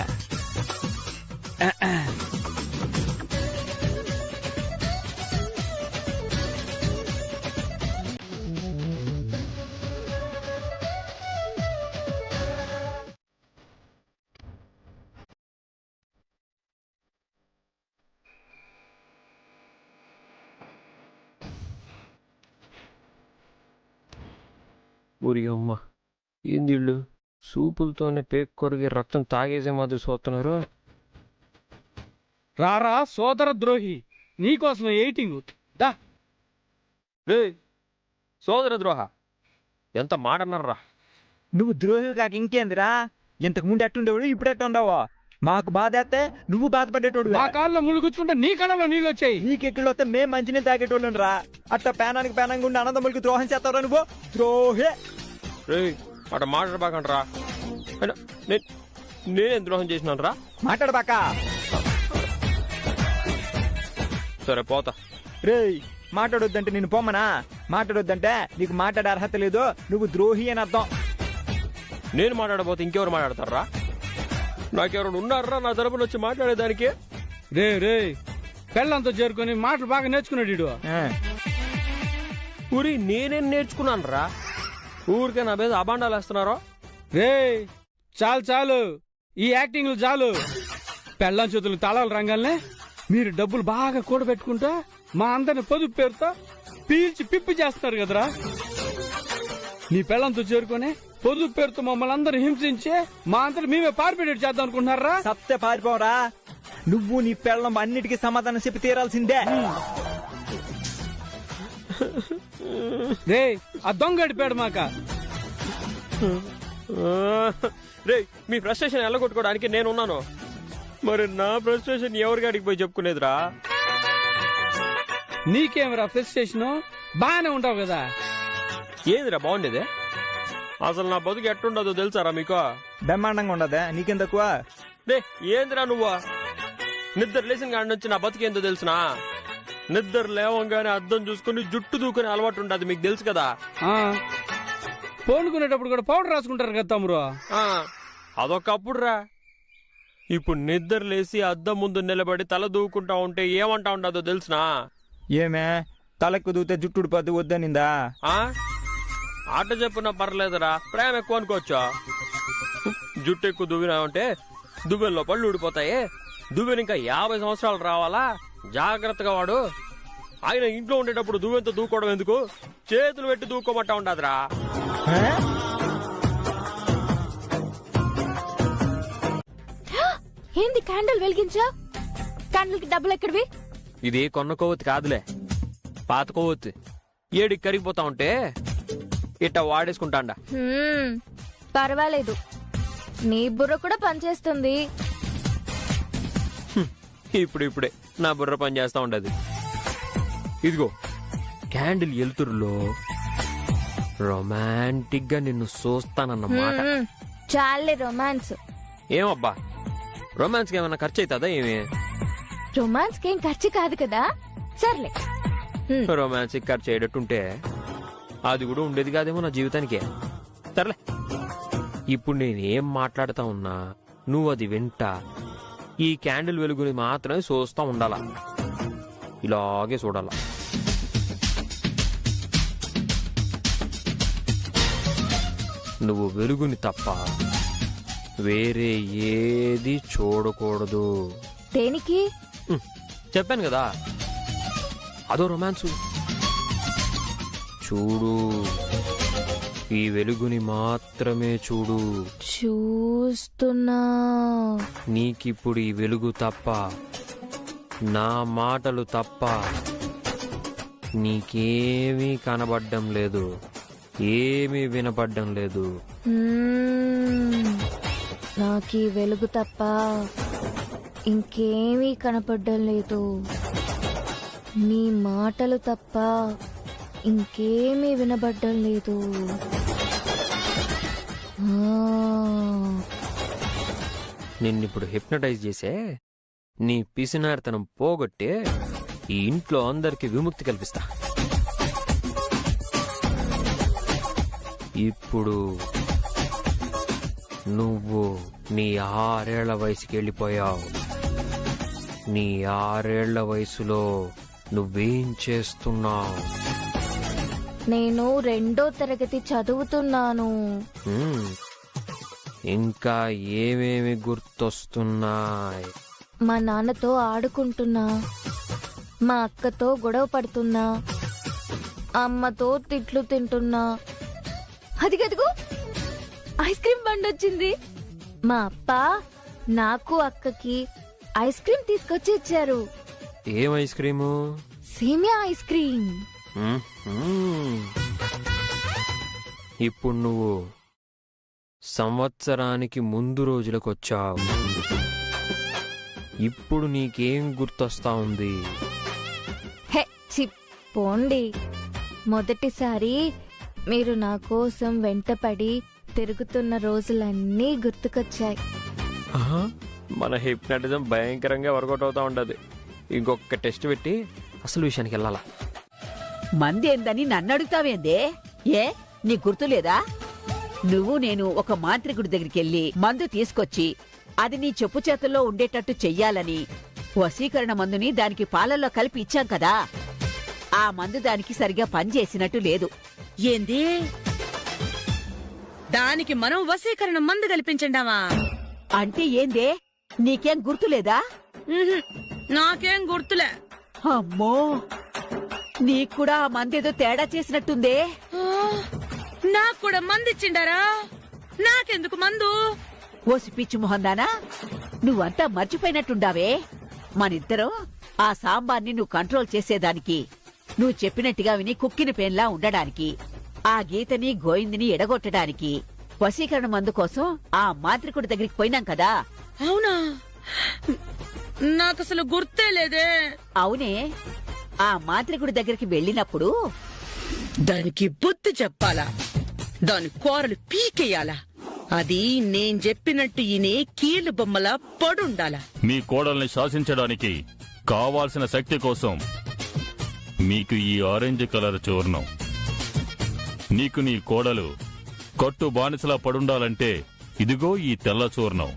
Speaker 2: ఊరి అమ్మ, ఏంది వీళ్ళు సూపులతోనే పేక్ కొరిగి రక్తం తాగేసే మాదిరి చూస్తున్నారు.
Speaker 4: రారా సోదర ద్రోహి, నీకోసం ఎయిటింగ్. దా
Speaker 2: రే సోదర ద్రోహ, ఎంత మాట అన్నారా?
Speaker 9: నువ్వు ద్రోహి కాక ఇంకేందిరా? ఇంతకు ముందు ఎట్టుండేవాడు, ఇప్పుడు ఎట్టుండవా? మాకు బాధ అయితే నువ్వు బాధపడేటోడు.
Speaker 4: మా కాళ్ళలో ముళ్ళు కూర్చుంటే నీ కళ్ళలో నీళ్ళు వచ్చాయి.
Speaker 9: నీకెక్కడ వస్తే మేము మంచినీళ్ళు తాగేటోళ్ళం రా. అట్లా పేనానికి పేనంగా ఉండి అనంతములకి ద్రోహం చేస్తావురా నువ్వు, ద్రోహే.
Speaker 2: రే అట మాట్లాడబాకండ్రా. నేనేం ద్రోహం చేసినాను రా?
Speaker 9: మాట్లాడబాక.
Speaker 2: సరే పోతా.
Speaker 9: రే మాట్లాడొద్దంటే నేను పొమ్మనా? మాట్లాడొద్దంటే నీకు మాట్లాడే అర్హత లేదు, నువ్వు ద్రోహి అని అర్థం.
Speaker 2: నేను మాట్లాడబోతే ఇంకెవరు మాట్లాడతారా? నాకెవరు ఉన్నారా నా తరపున వచ్చి మాట్లాడేదానికి?
Speaker 4: రే పెళ్ళంతో చేరుకొని మాటలు బాగా నేర్చుకున్నాడు.
Speaker 2: ఊరి నేనేం నేర్చుకున్నాను రా? ఊరికే నా మీద అబాండాలు వేస్తున్నారో?
Speaker 4: రే చాలు, ఈ యాక్టింగ్లు చాలు. పెళ్ళం చేతులు తాళాలు రంగాలనే మీరు డబ్బులు బాగా కూడబెట్టుకుంటా మా అందరిని పొదుపు పేరుతో పీల్చి పిప్పి చేస్తున్నారు కదరా. నీ పెళ్ళంతో చేరుకొని పొదుపు పేరుతో మమ్మల్ని అందరూ హింసించి మా అందరు మేమే పారిపోయేట్టు చేద్దాం అనుకుంటున్నారా?
Speaker 9: సత్య పారిపోవరా? నువ్వు నీ పెళ్ళం అన్నిటికీ సమాధానం చెప్పి తీరాల్సిందే.
Speaker 4: రే ఆ దొంగ అడిపాడు మాక.
Speaker 2: రే మీ ఫ్రస్ట్రేషన్ ఎల్లగొట్టుకోవడానికి నేనున్నాను. మరి నా ఫ్రస్ట్రేషన్ ఎవరి గాడికి పోయి చెప్పుకునేదిరా?
Speaker 4: నీకేమరా ఫ్రస్ట్రేషన్? బాగానే ఉంటావు కదా.
Speaker 2: ఏదిరా బాగుండేదే? అసలు నా బతుకు ఎట్టుండదో తెలుసారా మీకు?
Speaker 9: బ్రహ్మాండంగా ఉండదా? నీకేం తక్కువ?
Speaker 2: రే ఏందిరా నువ్వు? నిద్ర లేచిన కాడి నుంచి నా బతుకేందో తెలుసునా? నిద్ర లేవంగానే అద్దం చూసుకుని జుట్టు దూకునే అలవాటు ఉండదు, మీకు తెలుసు కదా.
Speaker 4: పోనుకునేటప్పుడు కూడా పౌడర్ రాసుకుంటారు కదా తమ్ముడు.
Speaker 2: అదొకప్పుడు రా. ఇప్పుడు నిద్ర లేసి అద్దం ముందు నిలబడి తల దూకుంటా ఉంటే ఏమంటా ఉండదో తెలుసునా?
Speaker 9: ఏమే తలకు దూతే జుట్టుడు పద్దు వద్దనిందా?
Speaker 2: ఆట చెప్పున్నా పర్లేదురా, ప్రేమ ఎక్కువ అనుకోవచ్చా? జుట్టు ఎక్కువ దువ్వినామంటే దువ్వెల్లో పళ్ళు ఊడిపోతాయి. దువ్వెని ఇంకా 50 సంవత్సరాలు రావాలా? జాగ్రత్తగా వాడు. ఆయన ఇంట్లో ఉండేటప్పుడు దువ్వెంతో దూకోవడం ఎందుకు? చేతులు పెట్టి దూకోమంటా ఉండదురా.
Speaker 5: ఏంది క్యాండిల్ వెలిగించా? క్యాండిల్ కి డబ్బులు ఎక్కడివి?
Speaker 2: ఇది కొన్న కొవ్వొత్తి కాదులే, పాత కొవ్వొత్తి. ఏడికి కరిగిపోతా ఉంటే ఇట్ట వాడేసుకుంటాండా.
Speaker 5: పర్వాలేదు, నీ బుర్ర కూడా పనిచేస్తుంది.
Speaker 10: ఇప్పుడే నా బుర్ర పని చేస్తా ఉండదు. ఇదిగో క్యాండిల్ ఎలుతురులో రొమాంటిక్ గా నిన్ను చూస్తానన్నమాట.
Speaker 5: చాలే రొమాన్స్.
Speaker 10: ఏమబ్బా, రొమాన్స్ కి ఏమన్నా ఖర్చు అవుతుందా? ఏమి
Speaker 5: రొమాన్స్ కి ఏం ఖర్చు కాదు కదా. సర్లే.
Speaker 10: రొమాన్స్ కి ఖర్చు అయ్యేటట్టుంటే అది కూడా ఉండేది కాదేమో నా జీవితానికి. సర్లే, ఇప్పుడు నేనేం మాట్లాడుతా ఉన్నా నువ్వు అది వింటా. ఈ క్యాండిల్ వెలుగుని మాత్రమే చూస్తా ఉండాలా, ఇలాగే చూడాలా. నువ్వు వెలుగుని తప్ప వేరే ఏది చూడకూడదు.
Speaker 5: దేనికి?
Speaker 10: చెప్పాను కదా, అదో రొమాన్సు. చూడు, ఈ వెలుగుని మాత్రమే చూడు.
Speaker 5: చూస్తున్నా.
Speaker 10: నీకిప్పుడు ఈ వెలుగు తప్ప, నా మాటలు తప్ప నీకేమీ కనబడ్డం లేదు, ఏమీ వినపడ్డం లేదు.
Speaker 5: నాకీ వెలుగు తప్ప ఇంకేమీ కనపడ్డం లేదు, నీ మాటలు తప్ప ఇంకేమీ వినబడ్డం లేదు.
Speaker 10: నిన్నిప్పుడు హిప్నటైజ్ చేసే నీ పిసినారితనం పోగొట్టే ఈ ఇంట్లో అందరికి విముక్తి కల్పిస్తా. ఇప్పుడు నువ్వు నీ 6 ఏళ్ల వయసుకి వెళ్ళిపోయావు. నీ 6 ఏళ్ల వయసులో నువ్వేం చేస్తున్నావు?
Speaker 5: నేను 2వ తరగతి చదువుతున్నాను.
Speaker 10: ఇంకా ఏమేమి గుర్తొస్తున్నాయి?
Speaker 5: మా నాన్నతో ఆడుకుంటున్నా, మా అక్కతో గొడవ పడుతున్నా, అమ్మతో తిట్లు తింటున్నా. అదిగదిగో ఐస్ క్రీమ్ బండి వచ్చింది. మా అప్ప నాకు అక్కకి ఐస్ క్రీమ్ తీసుకొచ్చి ఇచ్చారు.
Speaker 10: ఏం ఐస్ క్రీము?
Speaker 5: సేమియా ఐస్ క్రీమ్.
Speaker 10: ఇప్పుడు నువ్వు సంవత్సరానికి ముందు రోజులకు వచ్చావు. ఇప్పుడు నీకేం గుర్తొస్తా ఉంది?
Speaker 5: హే పోండి. మొదటిసారి మీరు నా కోసం వెంటపడి తిరుగుతున్న రోజులన్నీ గుర్తుకొచ్చాయి.
Speaker 10: మన హిప్నాటిజం భయంకరంగా వర్కౌట్ అవుతా ఉండదు. ఇంకొక టెస్ట్ పెట్టి అసలు విషయానికి వెళ్ళాలా.
Speaker 8: మందేందని నన్ను అడుగుతావేందే? ఏ నీ గుర్తులేదా? నువ్వు నేను ఒక మాంత్రికుడి దగ్గరికి వెళ్లి మందు తీసుకొచ్చి అది నీ చెప్పు చేతుల్లో ఉండేటట్టు చెయ్యాలని వశీకరణ మందుని దానికి పాలల్లో కలిపి ఇచ్చాం కదా. ఆ మందు దానికి సరిగా పనిచేసినట్టు లేదు.
Speaker 6: ఏంది? దానికి మనం వశీకరణ మందు కల్పించండావా?
Speaker 8: అంటే ఏందే, నీకేం గుర్తులేదా?
Speaker 6: నాకేం గుర్తులే.
Speaker 8: అమ్మో, నీకు కూడా ఆ మందేదో తేడా చేసినట్టుందే.
Speaker 6: నాకు కూడా మందు ఇచ్చిండారా? నాకెందుకు మందు?
Speaker 8: ఓసి పిచ్చి మొహందానా, నువ్వంతా మర్చిపోయినట్టుండావే. మనిద్దరం ఆ సాంబార్ని నువ్వు కంట్రోల్ చేసేదానికి, నువ్వు చెప్పినట్టుగా విని కుక్కిన పేన్లా ఉండడానికి, ఆ గీతని గోయిందిని ఎడగొట్టడానికి వశీకరణ మందు కోసం ఆ మాంత్రికుడి దగ్గరికి పోయినాం కదా.
Speaker 6: అవునా? నాకసలు గుర్తే లేదే.
Speaker 8: అవునే, ఆ మాంత్రికుడి దగ్గరికి వెళ్ళినప్పుడు
Speaker 6: దానికి బుద్ధి చెప్పాలా, దాని కూరలు పీకేయాలా, అది నేను చెప్పినట్టు ఈయనే కీలు బొమ్మలా పడుండాలా.
Speaker 11: మీ కోడల్ని శాసించడానికి కావాల్సిన శక్తి కోసం మీకు ఈ ఆరెంజ్ కలర్ చూర్ణం. నీకు నీ కోడలు కట్టు బానిసలా పడుండాలంటే ఇదిగో ఈ తెల్ల చూర్ణం.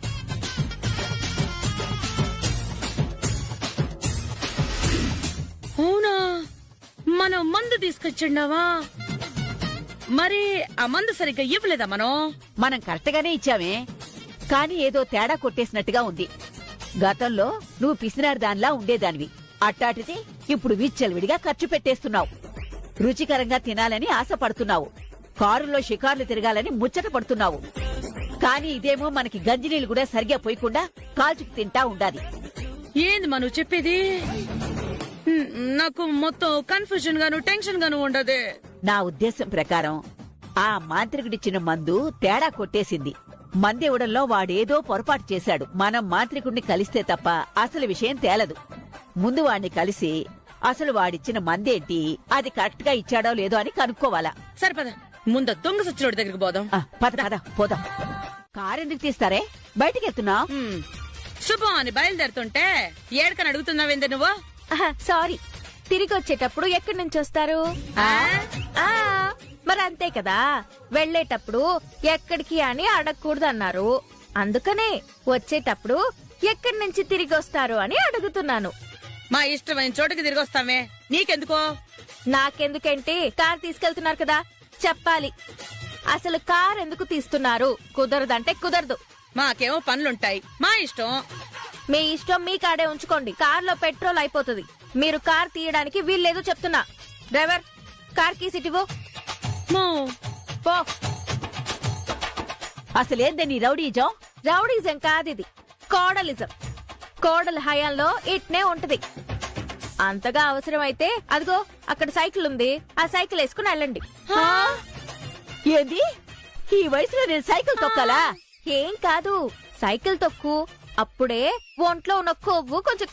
Speaker 6: అవునా? మనం మందు తీసుకొచ్చిండావా? మరి ఆ మందు సరిగ్గా ఇవ్వలేదా?
Speaker 8: మనం కరెక్ట్ గానే ఇచ్చామే, కాని ఏదో తేడా కొట్టేసినట్టుగా ఉంది. గతంలో నువ్వు పిసినారు దానిలా ఉండేదానివి, అట్టాటిది ఇప్పుడు విచ్చలవిడిగా ఖర్చు పెట్టేస్తున్నావు. రుచికరంగా తినాలని ఆశపడుతున్నావు, కారులో షికార్లు తిరగాలని ముచ్చట పడుతున్నావు. కాని ఇదేమో మనకి గంజినీళ్ళు కూడా సరిగ్గా పోయకుండా కాల్చుకు తింటా ఉండాది.
Speaker 6: ఏంది మనం చెప్పేది? నాకు మొత్తం కన్ఫ్యూజన్ గాను టెన్షన్ గాను ఉండదే.
Speaker 8: నా ఉద్దేశం ప్రకారం ఆ మాంత్రికుడిచ్చిన మందు తేడా కొట్టేసింది. మందివ్వడంలో వాడేదో పొరపాటు చేశాడు. మనం మాంత్రికుడిని కలిస్తే తప్ప అసలు విషయం తేలదు. ముందు వాడిని కలిసి అసలు వాడిచ్చిన మందేంటి, అది కరెక్ట్ గా ఇచ్చాడో లేదో అని కనుక్కోవాలా.
Speaker 6: సరిపద ముందు దొంగ సచ్చినోడి దగ్గరికి పోదాం.
Speaker 8: పద పద పోదాం. కారెందుకు తీస్తారే, బయటికి ఎత్తున్నా.
Speaker 6: శుభం అని బయలుదేరుతుంటే ఏడకని అడుగుతున్నావేందే నువ్వు?
Speaker 5: సారీ, తిరిగి వచ్చేటప్పుడు ఎక్కడి నుంచి వస్తారు? మరి అంతే కదా, వెళ్లేటప్పుడు ఎక్కడికి అని అడగకూడదు అన్నారు. అందుకనే వచ్చేటప్పుడు ఎక్కడి నుంచి తిరిగి వస్తారు అని అడుగుతున్నాను.
Speaker 6: మా ఇష్టమైన చోటుకి తిరిగి వస్తామే, నీకెందుకో?
Speaker 5: నాకెందుకేంటి, కార్ తీసుకెళ్తున్నారు కదా చెప్పాలి. అసలు కార్ ఎందుకు తీస్తున్నారు? కుదరదంటే కుదరదు.
Speaker 6: మాకేమో పనులుంటాయి, మా ఇష్టం.
Speaker 5: మీ ఇష్టం మీ కాడే ఉంచుకోండి. కార్లో పెట్రోల్ అయిపోతుంది. మీరు కార్ తీయడానికి వీల్లేదు చెప్తున్నా. డ్రైవర్, కార్ కీ సిటివో పో.
Speaker 8: అసలేందే నీ రౌడీజం?
Speaker 5: రౌడీజం కాదిది, కోడలిజం. కోడల హయాంలో ఇట్నే ఉంటది. అంతగా అవసరమైతే అదిగో అక్కడ సైకిల్ ఉంది, ఆ సైకిల్ వేసుకుని వెళ్ళండి.
Speaker 8: ఏంది, ఈ వయసులో నేను సైకిల్ తొక్కాలా?
Speaker 5: ఏం కాదు, సైకిల్ తొక్కు. అప్పుడే ఒంట్లో ఉన్న కొవ్వు కొంచెం.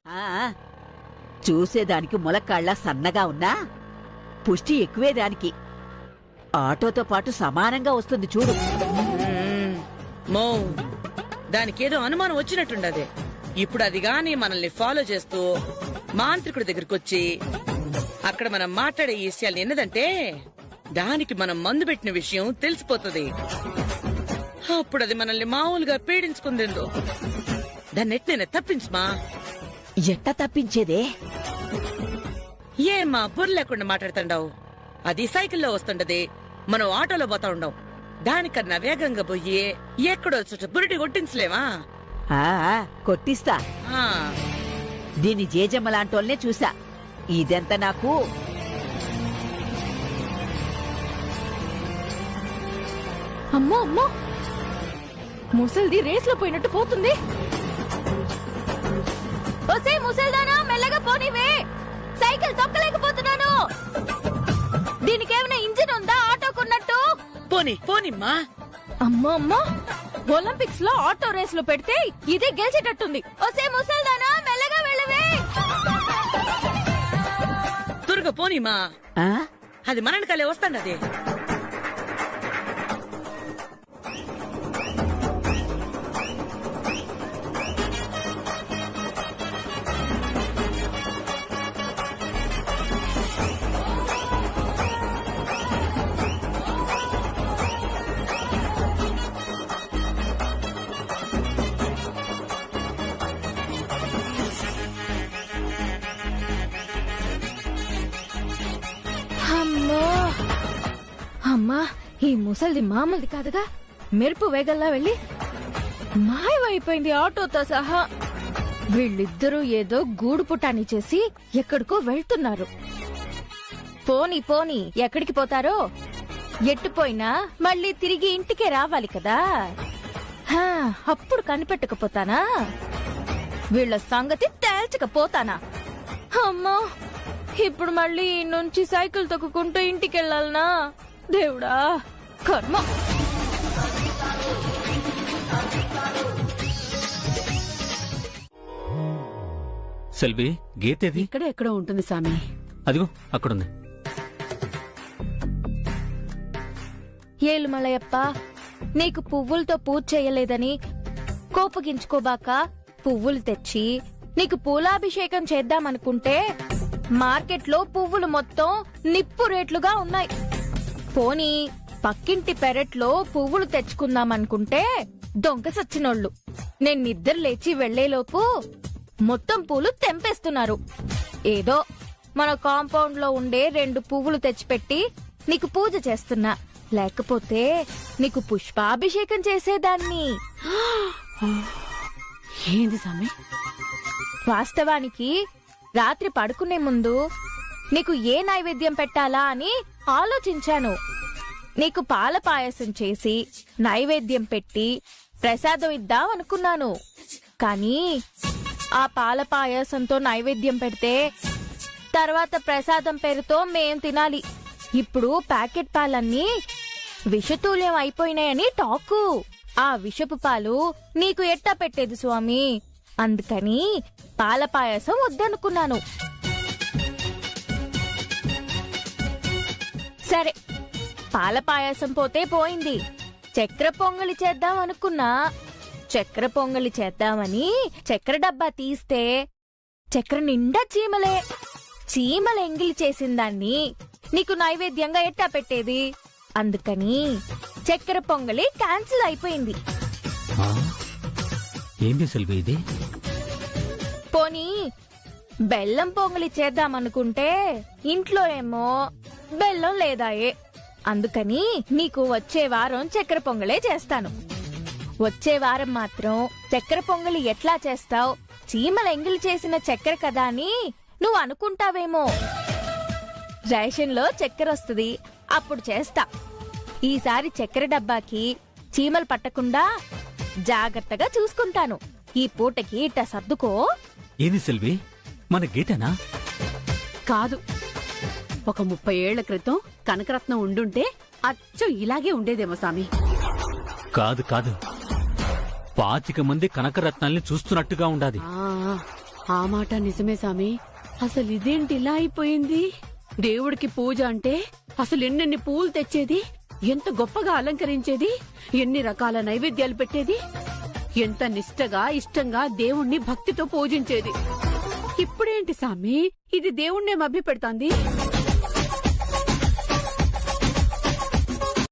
Speaker 8: చూసేదానికి ములక్కాళ్ళ సన్నగా ఉన్నా పుష్టి ఎక్కువే దానికి. ఆటోతో పాటు సమానంగా వస్తుంది చూడు.
Speaker 6: మో దానికేదో అనుమానం వచ్చినట్టుండదే. ఇప్పుడు అది గాని మనల్ని ఫాలో చేస్తూ మాంత్రికుడి దగ్గరికి వచ్చి అక్కడ మనం మాట్లాడే ఈ విషయాలు ఎన్నదంటే దానికి మనం మందు పెట్టిన విషయం తెలిసిపోతుంది. అప్పుడు అది మనల్ని మామూలుగా పీడించుకుందేందో. దాన్ని ఎట్లనే తప్పించమా?
Speaker 8: ఎట్ట తప్పించేదే?
Speaker 6: ఏమ్మా బుర్ర లేకుండా మాట్లాడుతుండవు? అది సైకిల్లో వస్తుండది, మనం ఆటోలో పోతా ఉండం. దానికన్నా వేగంగా పోయి ఎక్కడో చోట బురిటి కొట్టించలేమా?
Speaker 8: కొట్టిస్తా. దీని జేజమ్మ లాంటోళ్లనే చూసా. ఇదెంత నాకు?
Speaker 5: అమ్మో అమ్మో, ముసల్ది రేస్ లో పోయినట్టు పోతుంది. ఒసే ముసల్దానా, మెల్లగా పోనివే, సైకిల్ తొక్కలేకపోతున్నాను. దీనికేమైనా ఇంజిన్ ఉందా ఆటోకున్నట్టు?
Speaker 6: పోనీ పోనిమ్మా.
Speaker 5: అమ్మో అమ్మో, ఒలింపిక్స్ లో ఆటో రేస్ లో పెడితే ఇదే గెలిచేటట్టుంది. ఒసే ముసల్దానా, మెల్లగా వెళ్ళవే.
Speaker 6: త్వరగా పోనిమ్మా, అది మరణకాలే వస్తాండది.
Speaker 5: అమ్మా, ఈ ముసల్ది మామూలుది కాదుగా. మెరుపు వేగల్లా వెళ్లి మాయమైపోయింది ఆటోతో సహా. వీళ్ళిద్దరూ ఏదో గూడు పుటాని చేసి ఎక్కడికో వెళ్తున్నారు. పోనీ పోనీ, ఎక్కడికి పోతారో? ఎట్టుపోయినా మళ్ళీ తిరిగి ఇంటికే రావాలి కదా. అప్పుడు కనిపెట్టకపోతానా? వీళ్ళ సంగతి తేల్చకపోతానా? అమ్మా, ఇప్పుడు మళ్ళీ ఈ నుంచి సైకిల్ తొక్కుంటూ ఇంటికెళ్ళాలనా? దేవుడా, కర్మ.
Speaker 12: సెల్వి, గీతేది?
Speaker 8: ఇక్కడ ఎక్కడో ఉంటుంది సామి.
Speaker 12: అదిగో అక్కడుంది.
Speaker 5: ఏలు మలయప్ప, నీకు పువ్వులతో పూజ చేయలేదని కోపగించుకోబాక పువ్వులు తెచ్చి నీకు పూలాభిషేకం చేద్దామనుకుంటే మార్కెట్లో పువ్వులు మొత్తం నిప్పు రేట్లుగా ఉన్నాయి. పోనీ పక్కింటి పెరట్లో పువ్వులు తెచ్చుకుందామనుకుంటే దొంగ సచ్చినోళ్లు నేను నిద్ర లేచి వెళ్లేలోపు మొత్తం పూలు తెంపేస్తున్నారు. ఏదో మన కాంపౌండ్ లో ఉండే 2 పువ్వులు తెచ్చిపెట్టి నీకు పూజ చేస్తున్నా, లేకపోతే నీకు పుష్పాభిషేకం చేసేదాన్ని.
Speaker 8: ఏంది సామి?
Speaker 5: వాస్తవానికి రాత్రి పడుకునే ముందు నీకు ఏ నైవేద్యం పెట్టాలా అని ఆలోచించాను. నీకు పాల పాయసం చేసి నైవేద్యం పెట్టి ప్రసాదం ఇద్దాం అనుకున్నాను. కానీ ఆ పాల పాయసంతో నైవేద్యం పెడితే తర్వాత ప్రసాదం పేరుతో మేం తినాలి. ఇప్పుడు ప్యాకెట్ పాలన్నీ విషతూల్యం అయిపోయినాయని టాకు. ఆ విషపు పాలు నీకు ఎట్టా పెట్టేది స్వామి, అందుకని పాల పాయసం వద్దనుకున్నాను. సరే, పాల పాయసం పోతే పోయింది. చక్కెర పొంగలి చేద్దాం అనుకున్నా. చక్కెర పొంగలి చేద్దామని చక్కెర డబ్బా తీస్తే చక్కెర నిండా చీమలే. చీమలు ఎంగిలి చేసిన దాన్ని నీకు నైవేద్యంగా ఎట్టా పెట్టేది? అందుకని చక్కెర పొంగలి క్యాన్సిల్ అయిపోయింది.
Speaker 12: ఏంది సెల్వి ఇది?
Speaker 5: పోనీ బెల్లం పొంగలి చేద్దామనుకుంటే ఇంట్లో ఏమో బెల్లం లేదాయే. అందుకని నీకు వచ్చే వారం చక్కెర పొంగలే చేస్తాను. వచ్చే వారం మాత్రం చక్కెర పొంగలి ఎట్లా చేస్తావు? చీమలు ఎంగిలి చేసిన చక్కెర కదా అని నువ్వు అనుకుంటావేమో. రేషన్లో చక్కెర వస్తుంది, అప్పుడు చేస్తా. ఈసారి చక్కెర డబ్బాకి చీమలు పట్టకుండా జాగ్రత్తగా చూసుకుంటాను. ఈ పూటకి ఇట్ట సర్దుకో.
Speaker 12: ఏంది సెల్వి, మన గీతనా?
Speaker 8: కాదు, ఒక 30 ఏళ్ల క్రితం కనకరత్నం ఉండుంటే అచ్చం ఇలాగే ఉండేదేమో సామి.
Speaker 12: కాదు కాదు, 25 మంది కనకరత్నాల్ని చూస్తున్నట్టుగా ఉండాది.
Speaker 8: ఆ మాట నిజమే సామి. అసలు ఇదేంటి ఇలా అయిపోయింది? దేవుడికి పూజ అంటే అసలు ఎన్నెన్ని పూలు తెచ్చేది, ఎంత గొప్పగా అలంకరించేది, ఎన్ని రకాల నైవేద్యాలు పెట్టేది, ఎంత నిష్టగా ఇష్టంగా దేవుణ్ణి భక్తితో పూజించేది. ఇప్పుడేంటి సామి, ఇది దేవుణ్ణే మభ్య పెడతాంది.